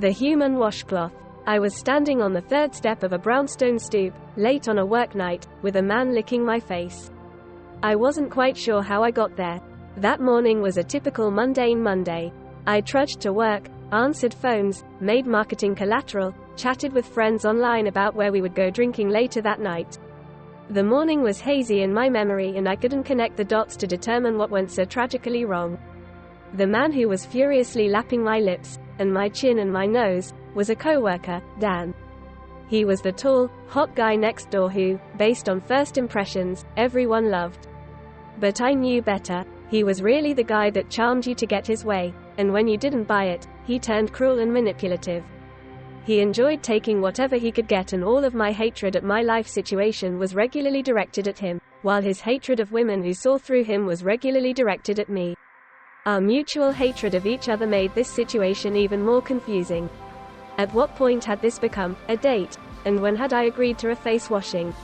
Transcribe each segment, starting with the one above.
The human washcloth. I was standing on the third step of a brownstone stoop, late on a work night, with a man licking my face. I wasn't quite sure how I got there. That morning was a typical mundane Monday. I trudged to work, answered phones, made marketing collateral, chatted with friends online about where we would go drinking later that night. The morning was hazy in my memory and I couldn't connect the dots to determine what went so tragically wrong. The man who was furiously lapping my lips, and my chin and my nose, was a coworker, Dan. He was the tall, hot guy next door who, based on first impressions, everyone loved. But I knew better. He was really the guy that charmed you to get his way, and when you didn't buy it, he turned cruel and manipulative. He enjoyed taking whatever he could get, and all of my hatred at my life situation was regularly directed at him, while his hatred of women who saw through him was regularly directed at me. Our mutual hatred of each other made this situation even more confusing. At what point had this become a date, and when had I agreed to a face washing?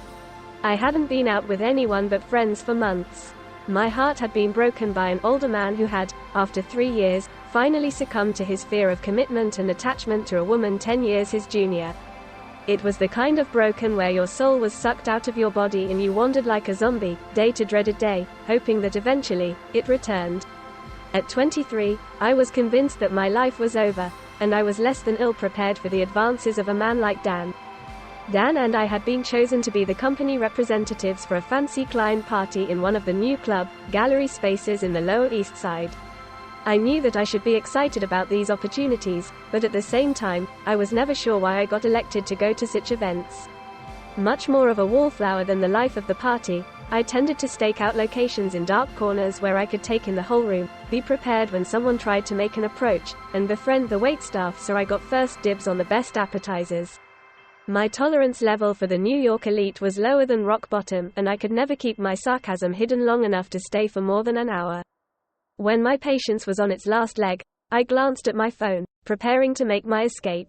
I hadn't been out with anyone but friends for months. My heart had been broken by an older man who had, after 3 years, finally succumbed to his fear of commitment and attachment to a woman 10 years his junior. It was the kind of broken where your soul was sucked out of your body and you wandered like a zombie, day to dreaded day, hoping that eventually, it returned. At 23, I was convinced that my life was over, and I was less than ill-prepared for the advances of a man like Dan. Dan and I had been chosen to be the company representatives for a fancy client party in one of the new club, gallery spaces in the Lower East Side. I knew that I should be excited about these opportunities, but at the same time, I was never sure why I got elected to go to such events. Much more of a wallflower than the life of the party, I tended to stake out locations in dark corners where I could take in the whole room, be prepared when someone tried to make an approach, and befriend the waitstaff so I got first dibs on the best appetizers. My tolerance level for the New York elite was lower than rock bottom, and I could never keep my sarcasm hidden long enough to stay for more than an hour. When my patience was on its last leg, I glanced at my phone, preparing to make my escape.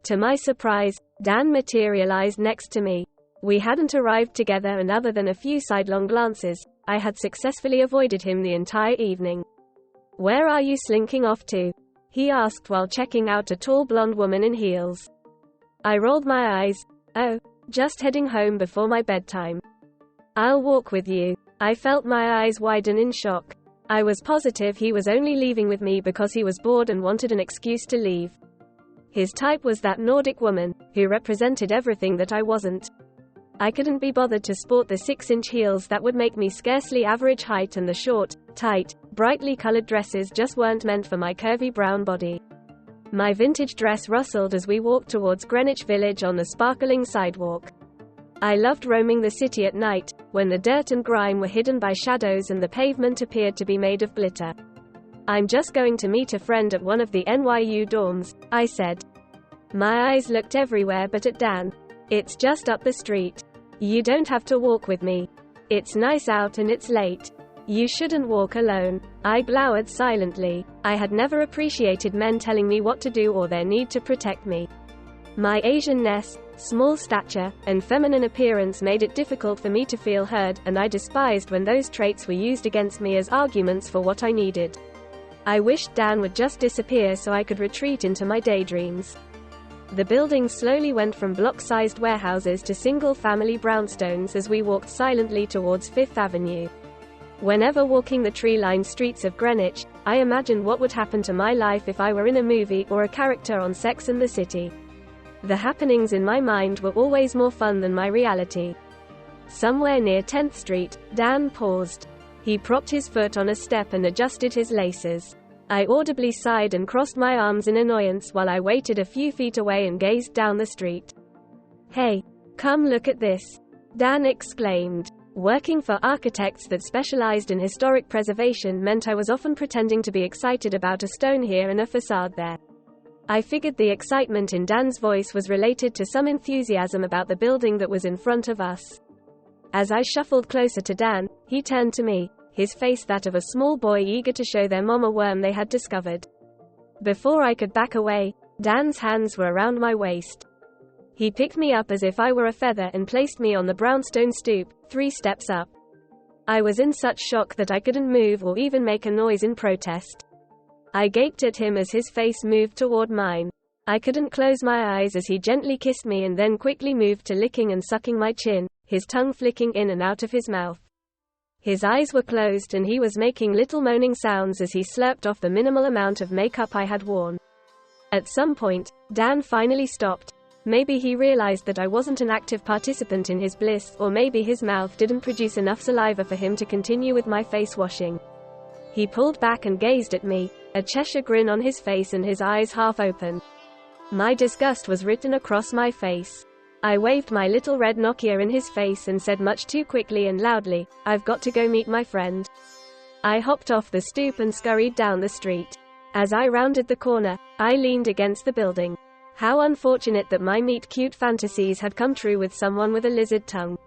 To my surprise, Dan materialized next to me. We hadn't arrived together, and other than a few sidelong glances, I had successfully avoided him the entire evening. "Where are you slinking off to?" he asked while checking out a tall blonde woman in heels. I rolled my eyes. "Oh, just heading home before my bedtime." "I'll walk with you." I felt my eyes widen in shock. I was positive he was only leaving with me because he was bored and wanted an excuse to leave. His type was that Nordic woman, who represented everything that I wasn't. I couldn't be bothered to sport the 6-inch heels that would make me scarcely average height, and the short, tight, brightly colored dresses just weren't meant for my curvy brown body. My vintage dress rustled as we walked towards Greenwich Village on the sparkling sidewalk. I loved roaming the city at night, when the dirt and grime were hidden by shadows and the pavement appeared to be made of glitter. "I'm just going to meet a friend at one of the NYU dorms," I said. My eyes looked everywhere but at Dan. "It's just up the street. You don't have to walk with me. It's nice out and it's late. You shouldn't walk alone." I glowered silently. I had never appreciated men telling me what to do or their need to protect me. My Asian-ness, small stature, and feminine appearance made it difficult for me to feel heard, and I despised when those traits were used against me as arguments for what I needed. I wished Dan would just disappear so I could retreat into my daydreams. The building slowly went from block-sized warehouses to single-family brownstones as we walked silently towards Fifth Avenue. Whenever walking the tree-lined streets of Greenwich, I imagined what would happen to my life if I were in a movie or a character on Sex and the City. The happenings in my mind were always more fun than my reality. Somewhere near 10th Street, Dan paused. He propped his foot on a step and adjusted his laces. I audibly sighed and crossed my arms in annoyance while I waited a few feet away and gazed down the street. "Hey, come look at this," Dan exclaimed. Working for architects that specialized in historic preservation meant I was often pretending to be excited about a stone here and a facade there. I figured the excitement in Dan's voice was related to some enthusiasm about the building that was in front of us. As I shuffled closer to Dan, he turned to me, his face that of a small boy eager to show their mom a worm they had discovered. Before I could back away, Dan's hands were around my waist. He picked me up as if I were a feather and placed me on the brownstone stoop, 3 steps up. I was in such shock that I couldn't move or even make a noise in protest. I gaped at him as his face moved toward mine. I couldn't close my eyes as he gently kissed me and then quickly moved to licking and sucking my chin, his tongue flicking in and out of his mouth. His eyes were closed and he was making little moaning sounds as he slurped off the minimal amount of makeup I had worn. At some point, Dan finally stopped. Maybe he realized that I wasn't an active participant in his bliss, or maybe his mouth didn't produce enough saliva for him to continue with my face washing. He pulled back and gazed at me, a Cheshire grin on his face and his eyes half open. My disgust was written across my face. I waved my little red Nokia in his face and said much too quickly and loudly, "I've got to go meet my friend." I hopped off the stoop and scurried down the street. As I rounded the corner, I leaned against the building. How unfortunate that my meet-cute fantasies had come true with someone with a lizard tongue.